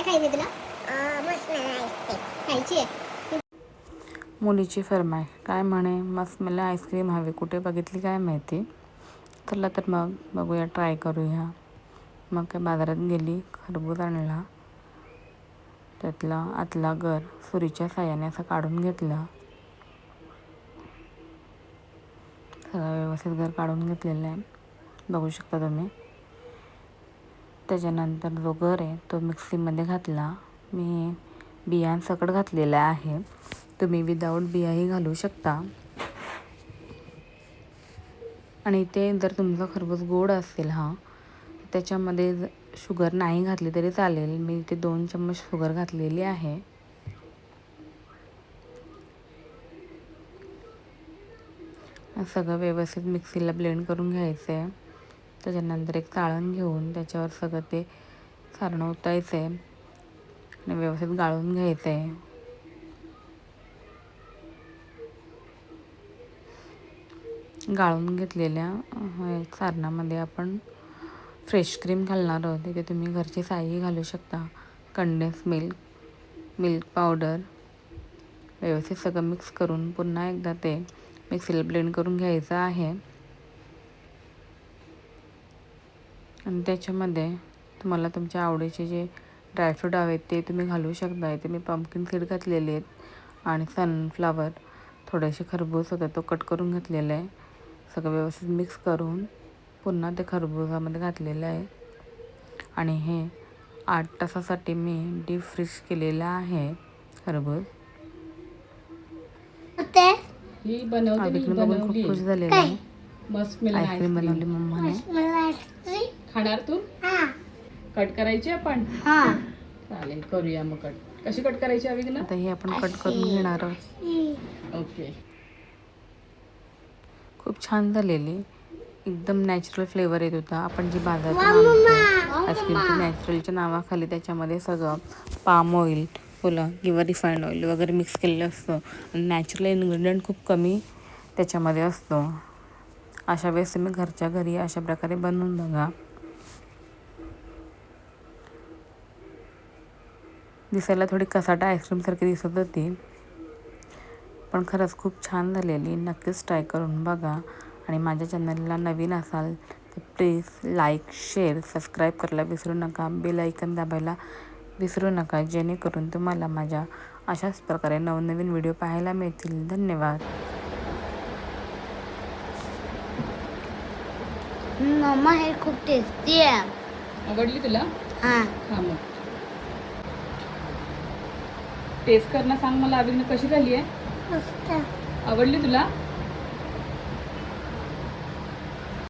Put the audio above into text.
काय खायचं तुला? खायची आहे. मुलीची फरमाय काय म्हणे, मस्कमेलन आईस्क्रीम हवी. कुठे बघितली काय माहिती. चला तर मग बघूया, ट्राय करूया. मग काय बाजारात गेली, खरबूज आणला. त्यातला आतला गर सुरीच्या साहाय्याने असं काढून घेतलं. सगळं व्यवस्थित गर काढून घेतलेलं आहे, बघू शकता तुम्ही. त्याच्यानंतर जो गर आहे तो मिक्सीमध्ये घातला. मी बियांसकट घातलेला आहे. तुम्ही विदाऊट बियाही घालू शकता. आणि ते जर तुमचा खरबूज गोड असेल त्याच्यामध्ये शुगर नाही घातली तरी चालेल. मी इथे 2 चम्मच शुगर घातलेली आहे. सगळं व्यवस्थित मिक्सीला ब्लेंड करून घ्यायचं आहे. त्याच्यानंतर एक चाळण घेऊन त्याच्यावर सगळं ते सारण ओतायचं आहे आणि व्यवस्थित गाळून घ्यायचं आहे. गाळून घेतलेल्या सारणामध्ये आपण फ्रेश क्रीम घालणार आहोत. तिथे तुम्ही घरची साई घालू शकता, कंडेन्स मिल्क, मिल्क पावडर. व्यवस्थित सगळं मिक्स करून पुन्हा एकदा ते मिक्सीला ब्लेंड करून घ्यायचं आहे. आणि त्याच्यामध्ये तुम्हाला तुमच्या आवडीचे जे ड्रायफ्रूट हवेत ते तुम्ही घालू शकता. इथे मी पंपकिन सीड घातलेले आहेत आणि सनफ्लावर, थोडेसे खरबूज होते तो कट करून घातलेला आहे. सगळं व्यवस्थित मिक्स करून पुन्हा ते खरबुजामध्ये घातलेलं आहे. आणि हे 8 तासासाठी मी डीप फ्रीज केलेलं आहे खरबूज. आविकने बघून खूप खुश झालेलं आहे. आईस्क्रीम बनवली मम्माने. खाणार तू? कट करायची आपण? चालेल, करूया मग कट. कशी कट करायची हवी ना? आता हे आपण कट करून घेणार आहोत. ओके. खूप छान झालेली, एकदम नॅचरल फ्लेवर येत होता. आपण जी बाजारातून आणतो आईस्क्रीम ती नॅचरलच्या नावाखाली त्याच्यामध्ये सगळं पाम ऑइल किंवा रिफाईंड ऑइल वगैरे मिक्स केलेलं असतं. आणि नॅचरल इन्ग्रेडियंट खूप कमी त्याच्यामध्ये असतो. अशा वेळेस तुम्ही घरच्या घरी अशा प्रकारे बनवून बघा. दिसायला थोडी कसाटा आईस्क्रीमसारखी दिसत होती, पण खरंच खूप छान झालेली. नक्कीच ट्राय करून बघा. आणि माझ्या चॅनलला नवीन असाल तर प्लीज लाईक, शेअर, सबस्क्राईब करायला विसरू नका. बेल आयकन दाबायला विसरू नका, जेणेकरून तुम्हाला माझ्या अशाच प्रकारे नवनवीन व्हिडिओ पाहायला मिळतील. धन्यवाद. मम्मा हे खूप टेस्टी आहे. आवडली तुला? हां. खा मग. टेस्ट करणं सांग मला, अविग्न कशी झाली आहे? मस्त. आवडली तुला?